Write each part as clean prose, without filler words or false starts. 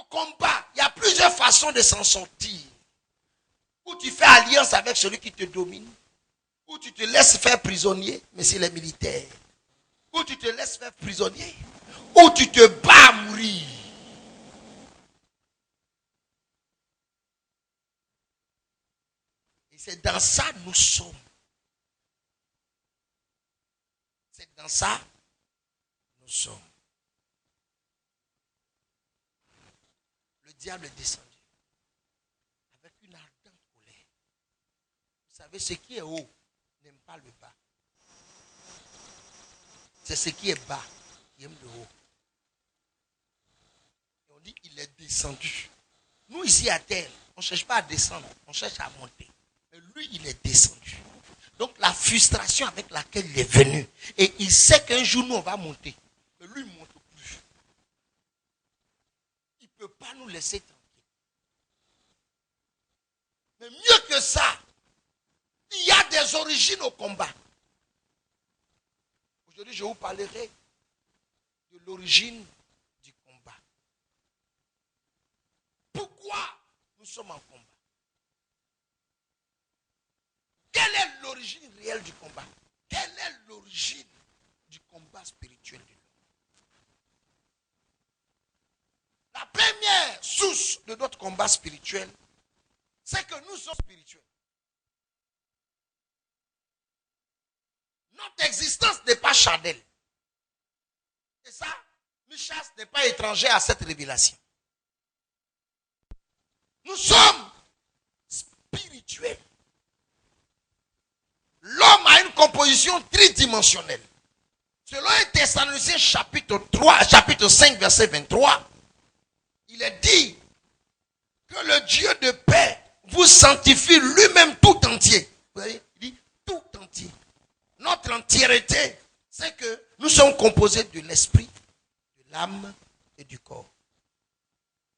Au combat, il y a plusieurs façons de s'en sortir. Ou tu fais alliance avec celui qui te domine, ou tu te laisses faire prisonnier, mais c'est les militaires. Ou tu te laisses faire prisonnier, ou tu te bats à mourir. Et c'est dans ça que nous sommes. C'est dans ça que nous sommes. Le diable est descendu avec une ardente colère. Vous savez, ce qui est haut n'aime pas le bas. C'est ce qui est bas qui aime le haut. Et on dit qu'il est descendu. Nous ici à terre, on ne cherche pas à descendre, on cherche à monter. Mais lui, il est descendu. Donc la frustration avec laquelle il est venu, et il sait qu'un jour nous on va monter. Mais lui, il ne monte plus. Il ne peut pas nous laisser tranquilles. Mais mieux que ça, il y a des origines au combat. Aujourd'hui, je vous parlerai de l'origine du combat. Pourquoi nous sommes en combat? Quelle est l'origine réelle du combat? Quelle est l'origine du combat spirituel de l'homme? La première source de notre combat spirituel, c'est que nous sommes spirituels. Notre existence n'est pas charnelle. Et ça, Michas n'est pas étranger à cette révélation. Nous sommes spirituels. L'homme a une composition tridimensionnelle. Selon 1 Thessaloniciens chapitre 5, verset 23, il est dit que le Dieu de paix vous sanctifie lui-même tout entier. Vous voyez, il dit tout entier. Notre entièreté, c'est que nous sommes composés de l'esprit, de l'âme et du corps.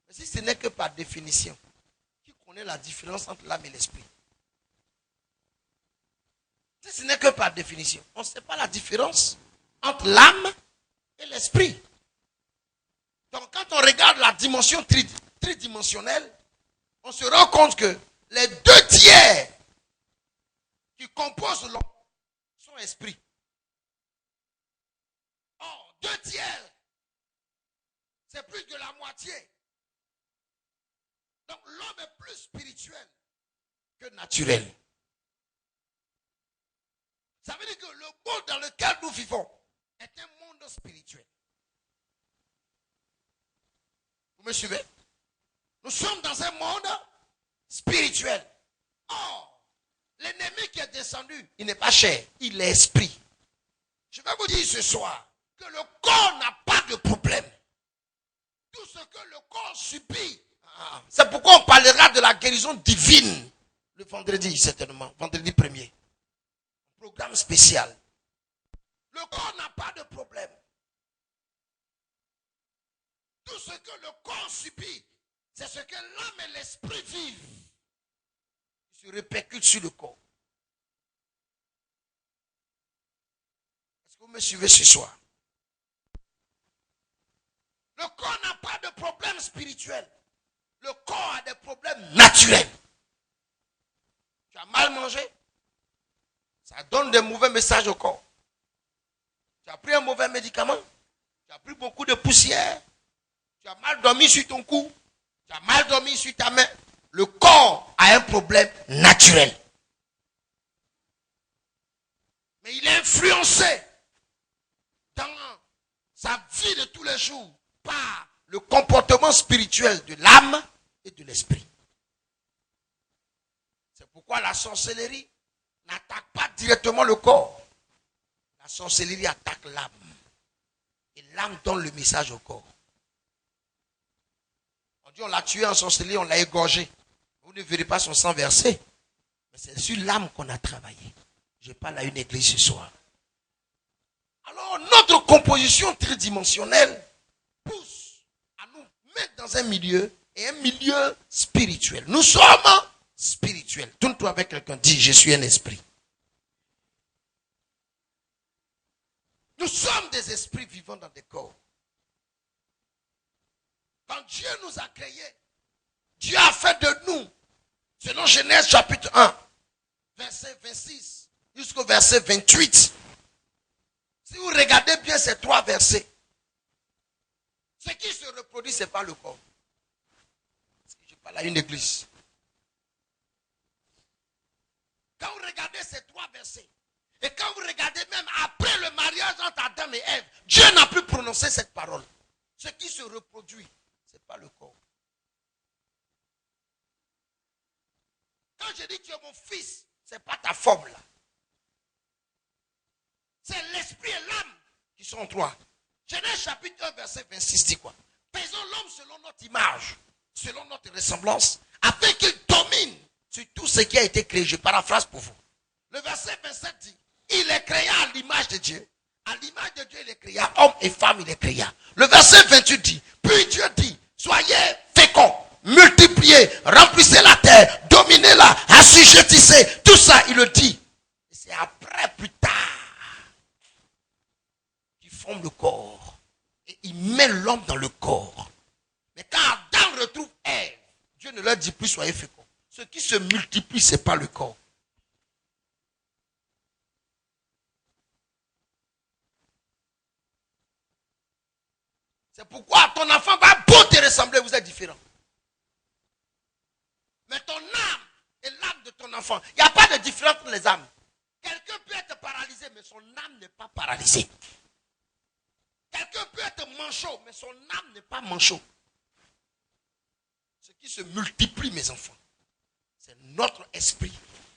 Mais si ce n'est que par définition, qui connaît la différence entre l'âme et l'esprit? Si ce n'est que par définition, on ne sait pas la différence entre l'âme et l'esprit. Donc quand on regarde la dimension tridimensionnelle, on se rend compte que les 2 tiers qui composent l'homme sont esprits. Or, 2 tiers, c'est plus de la moitié. Donc l'homme est plus spirituel que naturel. Ça veut dire que le monde dans lequel nous vivons est un monde spirituel. Vous me suivez? Nous sommes dans un monde spirituel. Or, l'ennemi qui est descendu, il n'est pas chair, il est esprit. Je vais vous dire ce soir que le corps n'a pas de problème. Tout ce que le corps subit, c'est pourquoi on parlera de la guérison divine le vendredi, certainement, vendredi 1er. Programme spécial. Le corps n'a pas de problème. Tout ce que le corps subit, c'est ce que l'âme et l'esprit vivent. Il se répercute sur le corps. Est-ce que vous me suivez ce soir? Le corps n'a pas de problème spirituel. Le corps a des problèmes naturels. Tu as mal mangé, ça donne des mauvais messages au corps. Tu as pris un mauvais médicament, tu as pris beaucoup de poussière, tu as mal dormi sur ton cou, tu as mal dormi sur ta main. Le corps a un problème naturel. Mais il est influencé dans sa vie de tous les jours par le comportement spirituel de l'âme et de l'esprit. C'est pourquoi la sorcellerie n'attaque pas directement le corps. La sorcellerie attaque l'âme. Et l'âme donne le message au corps. On dit on l'a tué en sorcellerie, on l'a égorgé. Vous ne verrez pas son sang versé. Mais c'est sur l'âme qu'on a travaillé. Je parle à une église ce soir. Alors notre composition tridimensionnelle pousse à nous mettre dans un milieu et un milieu spirituel. Nous sommes spirituels. Tourne-toi avec quelqu'un, dis je suis un esprit. Nous sommes des esprits vivant dans des corps. Quand Dieu nous a créés, Dieu a fait de nous, selon Genèse chapitre 1, verset 26 jusqu'au verset 28. Si vous regardez bien ces 3 versets, ce qui se reproduit, ce n'est pas le corps. Parce que je parle à une église. Quand vous regardez ces 3 versets, et quand vous regardez même après le mariage entre Adam et Ève, Dieu n'a plus prononcé cette parole. Ce qui se reproduit, ce n'est pas le corps. Quand je dis tu es mon fils, ce n'est pas ta forme là. C'est l'esprit et l'âme qui sont en toi. Genèse chapitre 1, verset 26 dit quoi? Faisons l'homme selon notre image, selon notre ressemblance, afin qu'il domine sur tout ce qui a été créé. Je paraphrase pour vous. Le verset 27 dit, il est créé à l'image de Dieu. À l'image de Dieu, il est créé. Homme et femme, il est créé. Le verset 28 dit, puis Dieu dit, soyez féconds, multipliez, remplissez la terre, dominez-la, assujettissez. Tout ça, il le dit. Et c'est après, plus tard, qu'il forme le corps. Et il met l'homme dans le corps. Mais quand Adam retrouve Ève, Dieu ne leur dit plus, soyez féconds. Ce qui se multiplie, ce n'est pas le corps. C'est pourquoi ton enfant va beau te ressembler, vous êtes différents. Mais ton âme et l'âme de ton enfant, il n'y a pas de différence entre les âmes. Quelqu'un peut être paralysé, mais son âme n'est pas paralysée. Quelqu'un peut être manchot, mais son âme n'est pas manchot. Ce qui se multiplie, mes enfants, c'est notre esprit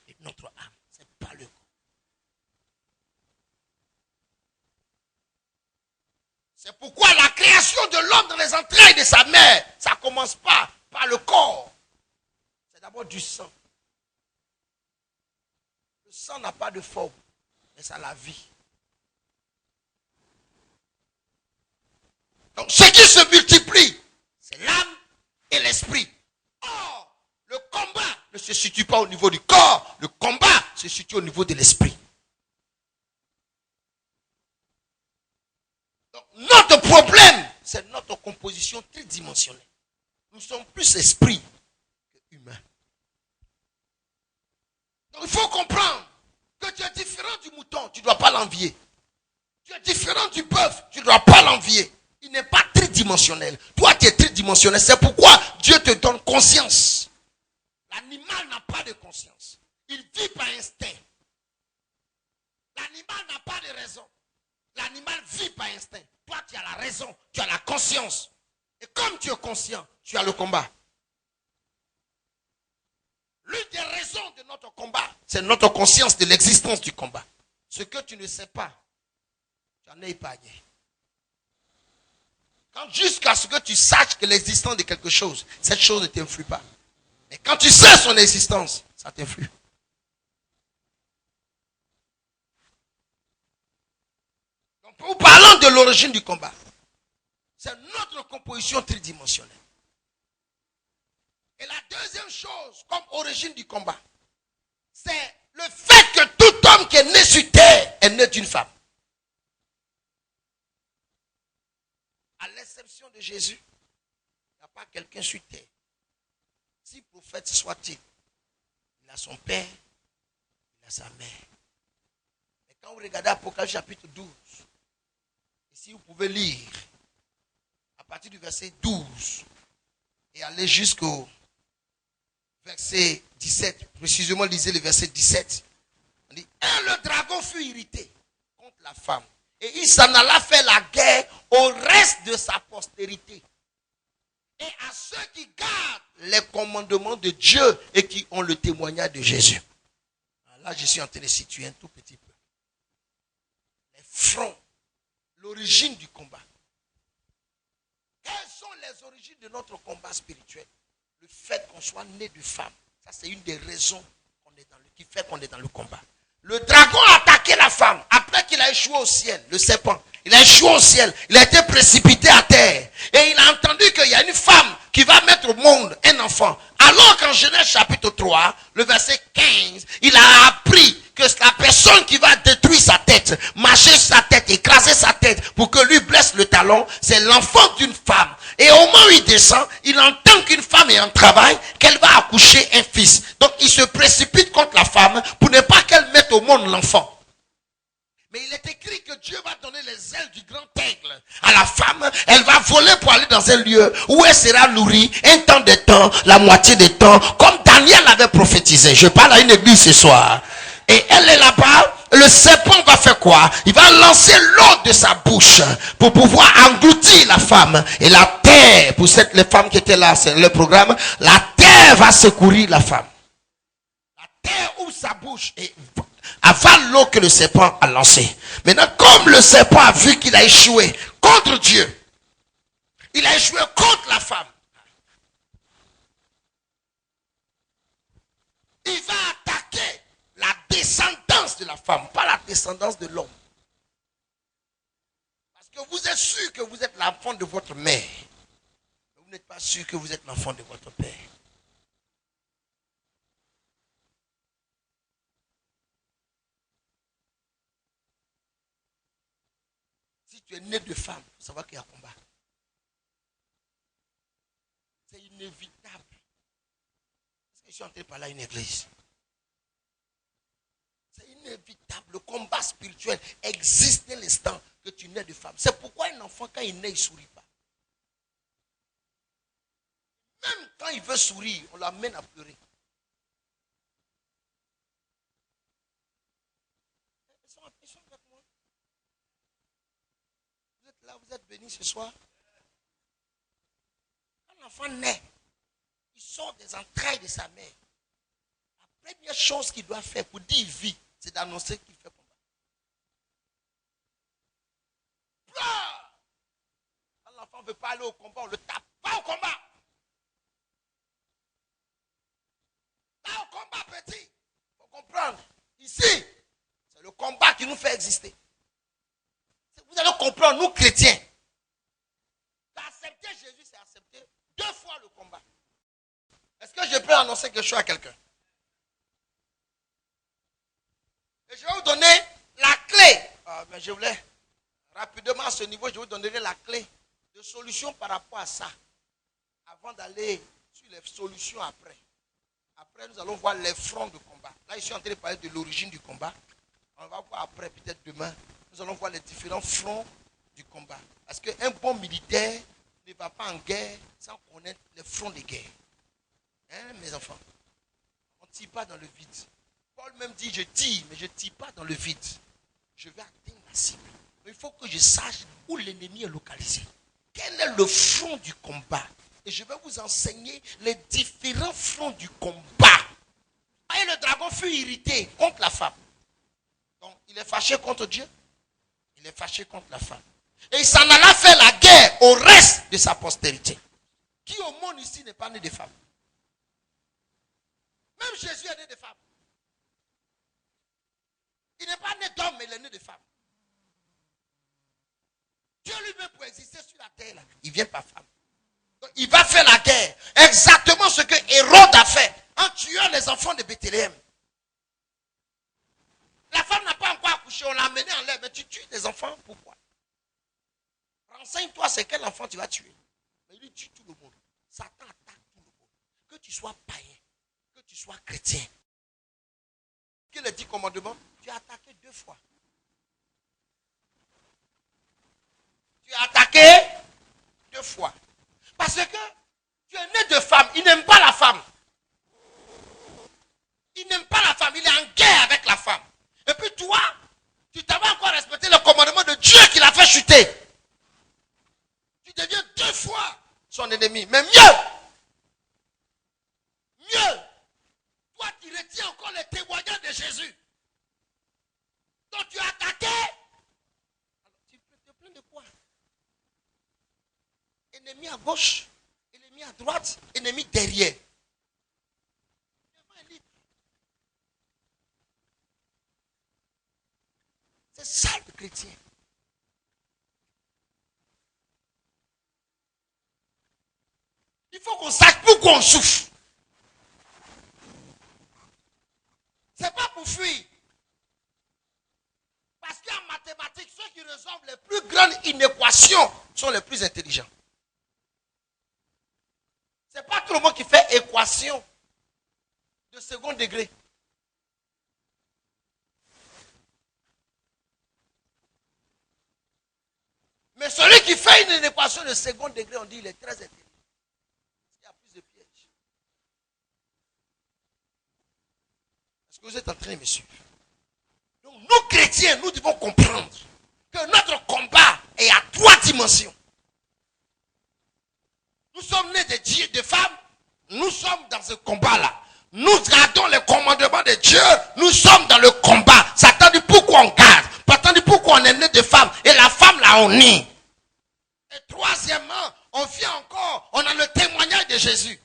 et notre âme. Ce n'est pas le corps. C'est pourquoi la création de l'homme dans les entrailles de sa mère, ça ne commence pas par le corps. C'est d'abord du sang. Le sang n'a pas de forme, mais ça a la vie. Donc ce qui se multiplie, c'est l'âme et l'esprit. Or, le combat ne se situe pas au niveau du corps, le combat se situe au niveau de l'esprit. Donc, notre problème, c'est notre composition tridimensionnelle. Nous sommes plus esprits que humains. Donc il faut comprendre que tu es différent du mouton, tu ne dois pas l'envier. Tu es différent du bœuf, tu ne dois pas l'envier. Il n'est pas tridimensionnel. Toi, tu es tridimensionnel. C'est pourquoi Dieu te donne conscience. L'animal n'a pas de conscience. Il vit par instinct. L'animal n'a pas de raison. L'animal vit par instinct. Toi, tu as la raison, tu as la conscience. Et comme tu es conscient, tu as le combat. L'une des raisons de notre combat, c'est notre conscience de l'existence du combat. Ce que tu ne sais pas, tu en es épargné. Quand jusqu'à ce que tu saches que l'existence de quelque chose, cette chose ne t'influe pas. Mais quand tu sais son existence, ça t'influe. Donc, nous parlons de l'origine du combat. C'est notre composition tridimensionnelle. Et la deuxième chose, comme origine du combat, c'est le fait que tout homme qui est né sur terre est né d'une femme. À l'exception de Jésus, il n'y a pas quelqu'un sur terre. Si prophète soit-il, il a son père, il a sa mère. Mais quand vous regardez Apocalypse chapitre 12, ici vous pouvez lire à partir du verset 12 et aller jusqu'au verset 17. Précisément, lisez le verset 17. On dit, et le dragon fut irrité contre la femme. Et il s'en alla faire la guerre au reste de sa postérité. Et à ceux qui gardent les commandements de Dieu et qui ont le témoignage de Jésus. Alors là, je suis en train de situer un tout petit peu. Les fronts, l'origine du combat. Quelles sont les origines de notre combat spirituel? Le fait qu'on soit né de femme. Ça, c'est une des raisons qui fait qu'on est dans le combat. Le dragon a attaqué la femme après qu'il a échoué au ciel, le serpent. Il a échoué au ciel, il a été précipité à terre. Et il a entendu qu'il y a une femme qui va mettre au monde un enfant. Alors qu'en Genèse chapitre 3, le verset 15, il a appris que la personne qui va détruire sa tête, mâcher sa tête, écraser sa tête pour que lui blesse le talon, c'est l'enfant d'une femme. Et au moment où il descend, il entend qu'une femme est en travail, qu'elle va accoucher un fils. Donc il se précipite contre la femme pour ne pas qu'elle mette au monde l'enfant. Mais il est écrit que Dieu va donner les ailes du grand aigle à la femme. Elle va voler pour aller dans un lieu où elle sera nourrie un temps de temps, la moitié des temps, comme Daniel avait prophétisé. Je parle à une église ce soir. Et elle est là-bas. Le serpent va faire quoi? Il va lancer l'eau de sa bouche pour pouvoir engloutir la femme. Et la terre, pour les femmes qui étaient là, c'est le programme, la terre va secourir la femme. La terre ouvre sa bouche et avale l'eau que le serpent a lancée. Maintenant, comme le serpent a vu qu'il a échoué contre Dieu, il a échoué contre la femme, il va attaquer la descendance de la femme, pas la descendance de l'homme. Parce que vous êtes sûr que vous êtes l'enfant de votre mère. Mais vous n'êtes pas sûr que vous êtes l'enfant de votre père. Si tu es né de femme, il faut savoir qu'il y a un combat. C'est inévitable. Est-ce que je suis en train de parler à une église? C'est inévitable. Le combat spirituel existe dès l'instant que tu nais de femme. C'est pourquoi un enfant, quand il naît, il ne sourit pas. Même quand il veut sourire, on l'amène à pleurer. Ils sont avec moi. Vous êtes là, vous êtes bénis ce soir. Quand l'enfant naît, il sort des entrailles de sa mère. La première chose qu'il doit faire pour dire vie, c'est d'annoncer qu'il fait combat. Pleure! Quand l'enfant ne veut pas aller au combat, on le tape. Va au combat! Va au combat, petit! Il faut comprendre. Ici, c'est le combat qui nous fait exister. Vous allez comprendre, nous chrétiens, accepter Jésus, c'est accepter 2 fois le combat. Est-ce que je peux annoncer quelque chose à quelqu'un? Et je vais vous donner la clé. Mais je voulais rapidement à ce niveau, je vous donnerai la clé de solution par rapport à ça. Avant d'aller sur les solutions après. Après, nous allons voir les fronts de combat. Là, je suis en train de parler de l'origine du combat. On va voir après, peut-être demain, nous allons voir les différents fronts du combat. Parce qu'un bon militaire ne va pas en guerre sans connaître les fronts de guerre. Hein, mes enfants? On ne tire pas dans le vide. Paul même dit, je tire, mais je ne tire pas dans le vide. Je vais atteindre la cible. Mais il faut que je sache où l'ennemi est localisé. Quel est le front du combat? Et je vais vous enseigner les différents fronts du combat. Et le dragon fut irrité contre la femme. Donc, il est fâché contre Dieu. Il est fâché contre la femme. Et il s'en alla faire la guerre au reste de sa postérité. Qui au monde ici n'est pas né de femme? Même Jésus est né de femme. Il n'est pas né d'homme, mais il est né de femme. Dieu lui-même pour exister sur la terre, là, il vient par femme. Donc, il va faire la guerre. Exactement ce que Hérode a fait en tuant les enfants de Bethléem. La femme n'a pas encore accouché, on l'a amenée en l'air. Mais tu tues des enfants, pourquoi? Renseigne-toi, c'est quel enfant tu vas tuer. Mais il tue tout le monde. Satan attaque tout le monde. Que tu sois païen, que tu sois chrétien. Quel est le 10 commandements? Tu as attaqué 2 fois. Tu as attaqué 2 fois. Parce que tu es né de femme. Il n'aime pas la femme. Il n'aime pas la femme. Il est en guerre avec la femme. Et puis toi, tu t'avais encore respecté le commandement de Dieu qui l'a fait chuter. Tu deviens 2 fois son ennemi. Mais mieux. Toi, tu retiens encore les témoignages de Jésus. Donc tu as attaqué. Alors tu te plains de quoi? Ennemi à gauche, ennemi à droite, ennemi derrière. C'est ça le chrétien. Il faut qu'on sache pourquoi on souffre. C'est pas pour fuir. Parce qu'en mathématiques, ceux qui résolvent les plus grandes inéquations sont les plus intelligents. moment qu'il fait équation de second degré. Mais celui qui fait une équation de second degré, on dit il est très intelligent. Il y a plus de pièges. Est-ce que vous êtes en train de me suivre? Donc nous chrétiens, nous devons comprendre que notre combat est à 3 dimensions. Nous sommes nés de femmes, nous sommes dans ce combat-là. Nous gardons les commandements de Dieu, nous sommes dans le combat. Satan dit pourquoi on garde? Satan dit pourquoi on est né de femmes et la femme là on est. Et troisièmement, on vient encore, on a le témoignage de Jésus.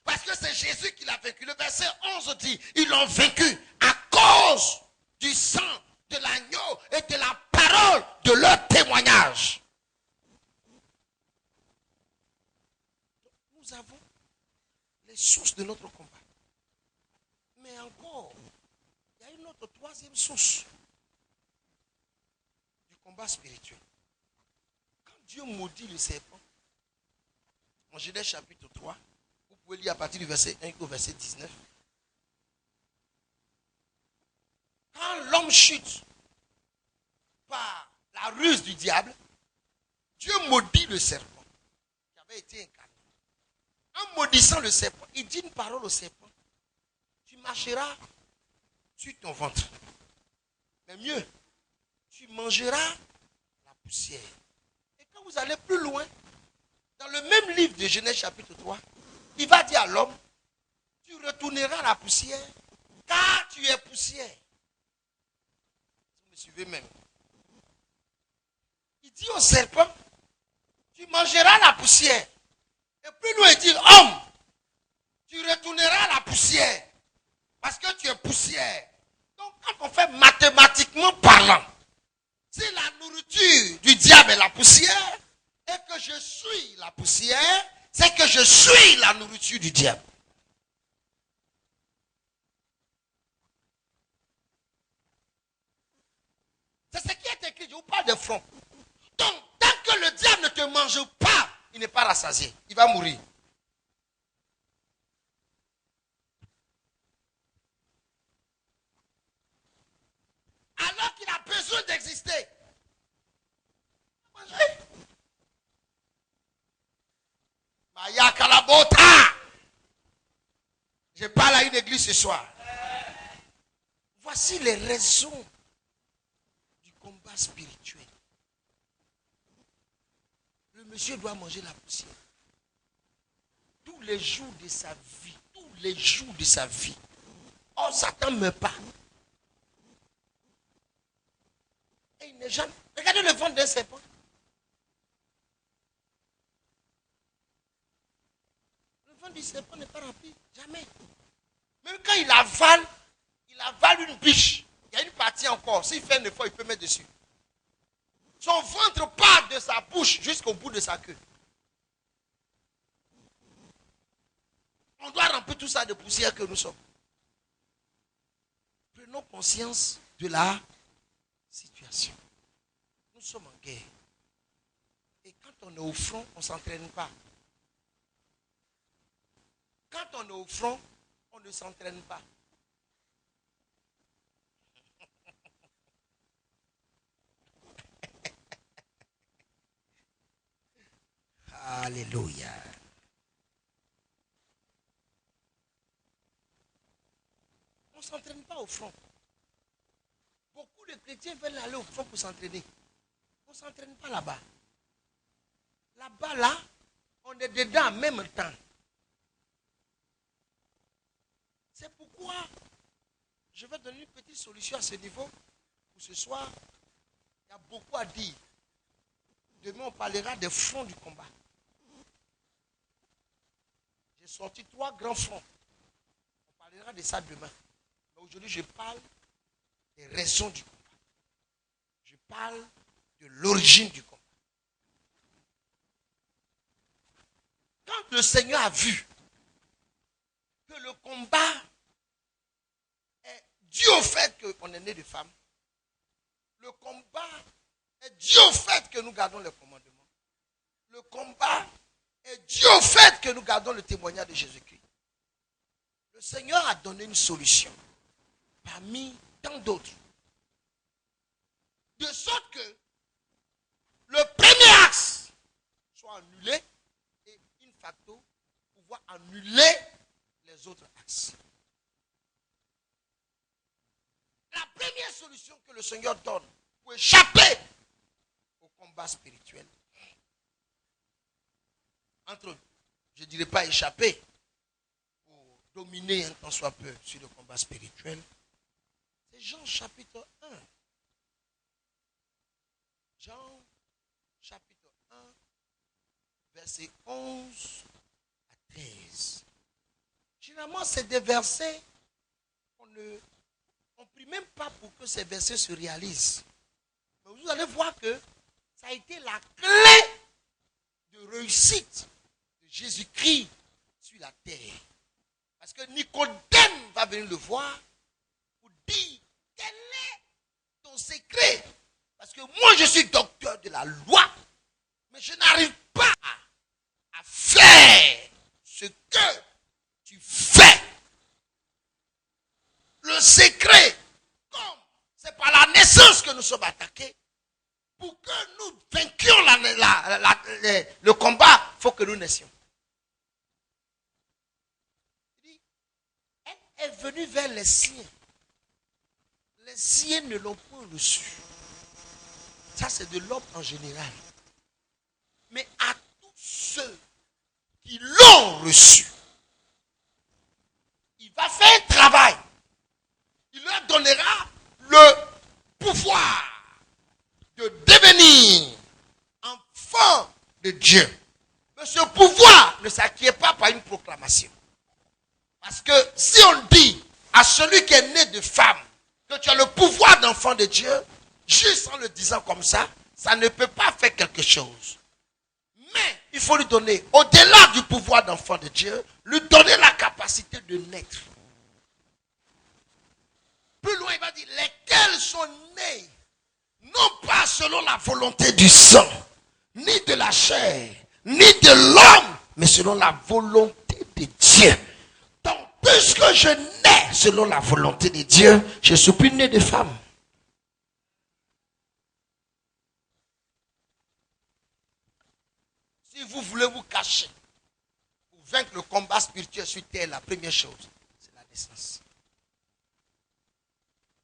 Parce que c'est Jésus qui l'a vaincu. Le verset 11 dit, ils l'ont vaincu à cause du sang de l'agneau et de la parole de leur témoignage. Nous avons les sources de notre combat. Mais encore, il y a une autre troisième source du combat spirituel. Quand Dieu maudit le serpent, en Genèse chapitre 3, vous pouvez lire à partir du verset 1 au verset 19. Quand l'homme chute par la ruse du diable, Dieu maudit le serpent qui avait été incarné. En maudissant le serpent, il dit une parole au serpent. Tu marcheras sur ton ventre. Mais mieux, tu mangeras la poussière. Et quand vous allez plus loin, dans le même livre de Genèse chapitre 3, il va dire à l'homme, tu retourneras à la poussière, car tu es poussière. Vous me suivez même. Il dit au serpent, tu mangeras la poussière. Et plus loin, il dit, homme, tu retourneras à la poussière. Parce que tu es poussière. Donc, quand on fait mathématiquement parlant, si la nourriture du diable est la poussière, et que je suis la poussière, c'est que je suis la nourriture du diable. C'est ce qui est écrit, je vous parle de front. Donc, tant que le diable ne te mange pas, il n'est pas rassasié. Il va mourir. Alors qu'il a besoin d'exister. Maya Kalabota. Je parle à une église ce soir. Voici les raisons du combat spirituel. Le monsieur doit manger la poussière. Tous les jours de sa vie. Tous les jours de sa vie. Oh, Satan ne meurt pas. Et il n'est jamais. Regardez le ventre d'un serpent. Le ventre du serpent n'est pas rempli. Jamais. Même quand il avale une biche. Il y a une partie encore. S'il fait un effort, il peut mettre dessus. Son ventre part de sa bouche jusqu'au bout de sa queue. On doit remplir tout ça de poussière que nous sommes. Prenons conscience de la situation. Nous sommes en guerre. Et quand on est au front, on ne s'entraîne pas. Quand on est au front, on ne s'entraîne pas. Alléluia. On ne s'entraîne pas au front. Beaucoup de chrétiens veulent aller au front pour s'entraîner. On ne s'entraîne pas là-bas. Là-bas, là, on est dedans en même temps. C'est pourquoi je vais donner une petite solution à ce niveau. Pour ce soir, il y a beaucoup à dire. Demain, on parlera des fronts du combat. J'ai sorti 3 grands fronts. On parlera de ça demain. Mais aujourd'hui, je parle des raisons du combat. Je parle de l'origine du combat. Quand le Seigneur a vu que le combat est dû au fait qu'on est né de femmes, le combat est dû au fait que nous gardons les commandements, le combat dû au fait que nous gardons le témoignage de Jésus-Christ, le Seigneur a donné une solution parmi tant d'autres. De sorte que le premier axe soit annulé et in facto pouvoir annuler les autres axes. La première solution que le Seigneur donne pour échapper au combat spirituel, entre, je ne dirais pas échapper, pour dominer un tant soit peu sur le combat spirituel, c'est Jean chapitre 1. Jean chapitre 1, versets 11 à 13. Généralement, c'est des versets qu'on ne prie même pas pour que ces versets se réalisent. Mais vous allez voir que ça a été la clé de réussite de Jésus-Christ sur la terre. Parce que Nicodème va venir le voir pour dire quel est ton secret. Parce que moi je suis docteur de la loi, mais je n'arrive pas à faire ce que tu fais. Le secret, comme c'est par la naissance que nous sommes attaqués, pour que nous vainquions le combat, il faut que nous naissions. Elle est venue vers les siens. Les siens ne l'ont pas reçu. Ça, c'est de l'homme en général. Mais à tous ceux qui l'ont reçu, il va faire un travail. Il leur donnera le pouvoir de devenir enfant de Dieu. Mais ce pouvoir ne s'acquiert pas par une proclamation. Parce que si on dit à celui qui est né de femme que tu as le pouvoir d'enfant de Dieu, juste en le disant comme ça, ça ne peut pas faire quelque chose. Mais il faut lui donner, au-delà du pouvoir d'enfant de Dieu, lui donner la capacité de naître. Plus loin, il va dire, lesquels sont nés, non pas selon la volonté du sang, ni de la chair, ni de l'homme, mais selon la volonté de Dieu. Donc, puisque je nais selon la volonté de Dieu, je ne suis plus né de femme. Si vous voulez vous cacher pour vaincre le combat spirituel sur terre, la première chose, c'est la naissance.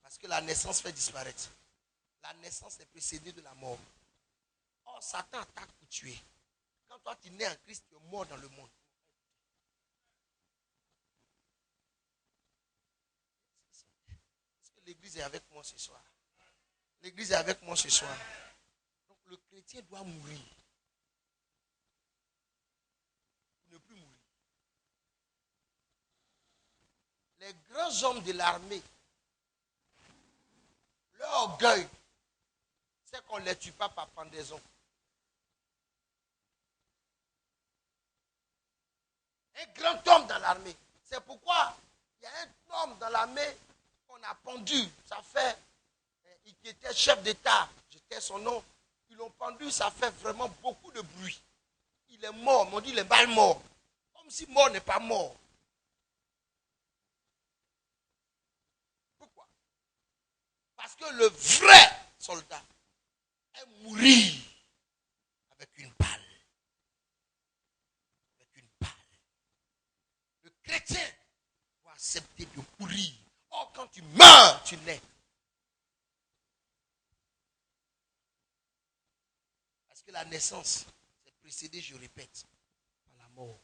Parce que la naissance fait disparaître. La naissance est précédée de la mort. Or, Satan attaque pour tuer. Quand toi tu nais en Christ, tu es mort dans le monde. Est-ce que l'église est avec moi ce soir? L'église est avec moi ce soir. Donc le chrétien doit mourir. Ne plus mourir. Les grands hommes de l'armée, leur orgueil, c'est qu'on ne les tue pas par pendaison. Un grand homme dans l'armée. C'est pourquoi il y a un homme dans l'armée qu'on a pendu. Ça fait, il était chef d'État, j'étais son nom. Ils l'ont pendu, ça fait vraiment beaucoup de bruit. Il est mort, on dit il est mal mort. Comme si mort n'est pas mort. Pourquoi? Parce que le vrai soldat est mourir avec une balle. Avec une balle. Le chrétien doit accepter de mourir. Or, quand tu meurs, tu nais. Parce que la naissance, c'est précédé, je répète, par la mort.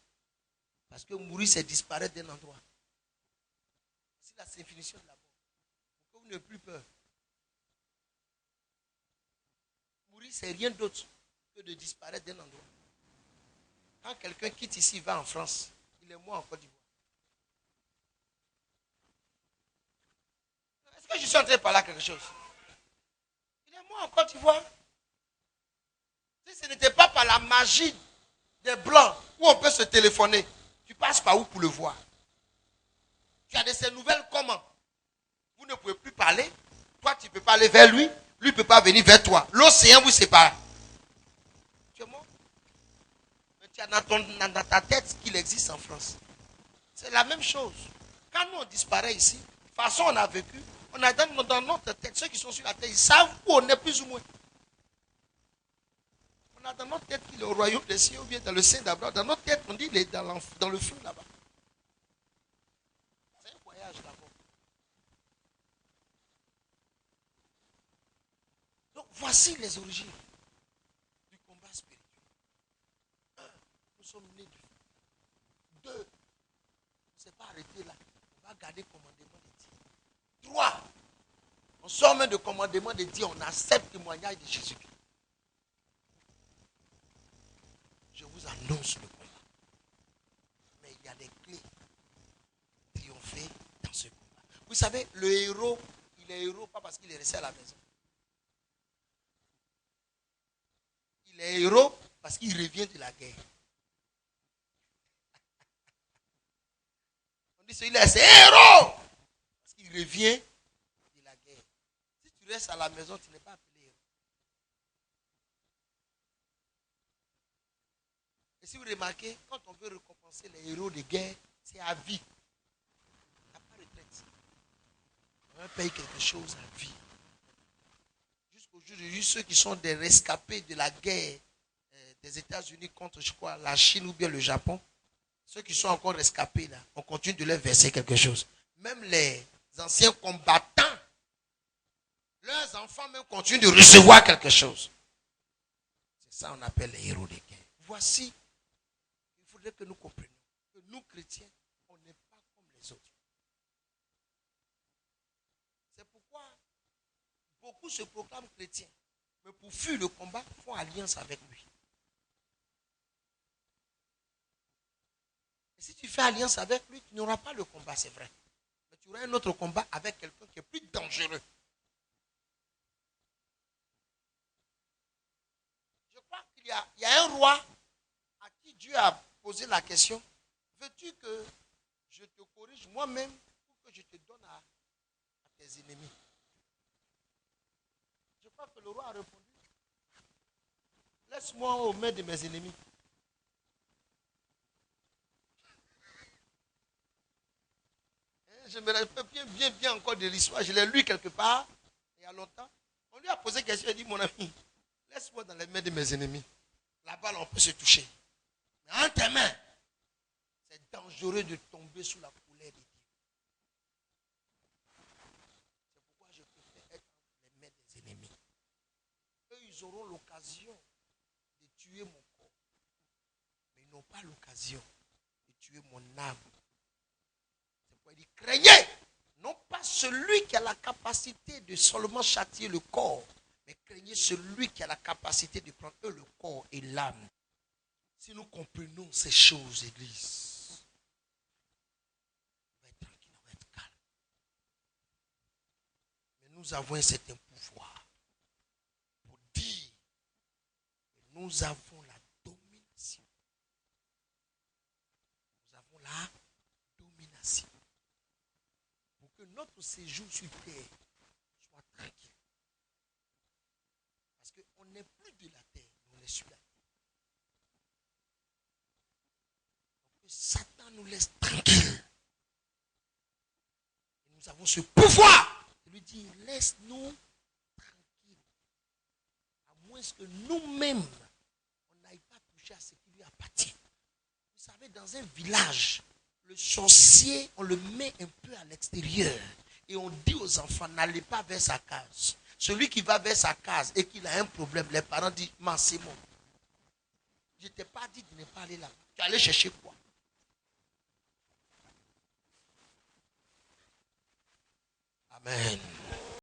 Parce que mourir, c'est disparaître d'un endroit. C'est la définition de la mort. Pourquoi vous n'avez plus peur? Mourir, c'est rien d'autre que de disparaître d'un endroit. Quand quelqu'un quitte ici, va en France, il est mort en Côte d'Ivoire. Est-ce que je suis en train de parler à quelque chose? Il est mort en Côte d'Ivoire. Si ce n'était pas par la magie des Blancs, où on peut se téléphoner, tu passes par où pour le voir? Tu as de ces nouvelles comment? Vous ne pouvez plus parler. Toi, tu ne peux pas aller vers lui. Lui ne peut pas venir vers toi. L'océan vous sépare. Tu es mort. Mais tu as dans ta tête qu'il existe en France. C'est la même chose. Quand nous on disparaît ici, de toute façon on a vécu, on a dans notre tête, ceux qui sont sur la terre, ils savent où on est plus ou moins. On a dans notre tête qu'il est au royaume des cieux ou bien dans le sein d'Abraham. Dans notre tête, on dit qu'il est dans le feu là-bas. C'est un voyage d'abord. Donc voici les origines du combat spirituel. 1. Nous sommes nés du feu. 2. On ne s'est pas arrêté là. On va garder le commandement de Dieu. 3. On sort même du commandement de Dieu. On accepte le témoignage de Jésus-Christ. Je vous annonce le combat. Mais il y a des clés pour triompher dans ce combat. Vous savez, le héros, il est héros pas parce qu'il est resté à la maison. Il est héros parce qu'il revient de la guerre. On dit celui-là, c'est héros parce qu'il revient de la guerre. Si tu restes à la maison, tu n'es pas appelé héros. Et si vous remarquez, quand on veut récompenser les héros de guerre, c'est à vie. Il n'y a pas de retraite. On paye quelque chose à vie. Jusqu'au jour de ceux qui sont des rescapés de la guerre des États-Unis contre, je crois, la Chine ou bien le Japon, ceux qui sont encore rescapés là, on continue de leur verser quelque chose. Même les anciens combattants, leurs enfants même continuent de recevoir quelque chose. C'est ça qu'on appelle les héros de guerre. Voici, il faudrait que nous comprenions que nous chrétiens, on n'est pas comme les autres. C'est pourquoi beaucoup se proclament chrétiens, mais pour fuir le combat, font alliance avec lui. Et si tu fais alliance avec lui, tu n'auras pas le combat, c'est vrai. Mais tu auras un autre combat avec quelqu'un qui est plus dangereux. Je crois qu'il y a un roi à qui Dieu a posé la question, veux-tu que je te corrige moi-même ou que je te donne à tes ennemis? Je crois que le roi a répondu, laisse-moi aux mains de mes ennemis. Je me rappelle bien encore de l'histoire. Je l'ai lu quelque part, il y a longtemps. On lui a posé une question, il a dit, mon ami, laisse-moi dans les mains de mes ennemis. Là-bas, on peut se toucher. Mais en tes mains, c'est dangereux de tomber sous la colère de Dieu. C'est pourquoi je préfère être dans les mains des ennemis. Eux, ils auront l'occasion de tuer mon corps. Mais ils n'ont pas l'occasion de tuer mon âme. Il dit, craignez, non pas celui qui a la capacité de seulement châtier le corps, mais craignez celui qui a la capacité de prendre le corps et l'âme. Si nous comprenons ces choses, Église, on va être tranquille, on va être calme. Mais nous avons un certain pouvoir pour dire que nous avons la domination. Nous avons la domination. Que notre séjour sur terre soit tranquille. Parce qu'on n'est plus de la terre, on est sur la terre. Donc que Satan nous laisse tranquille. Et nous avons ce pouvoir de lui dire, laisse-nous tranquilles. À moins que nous-mêmes, on n'aille pas toucher à ce qui lui appartient. Vous savez, dans un village, le sorcier, on le met un peu à l'extérieur. Et on dit aux enfants, n'allez pas vers sa case. Celui qui va vers sa case et qu'il a un problème, les parents disent, c'est bon. Je ne t'ai pas dit de ne pas aller là. Tu allais chercher quoi? Amen.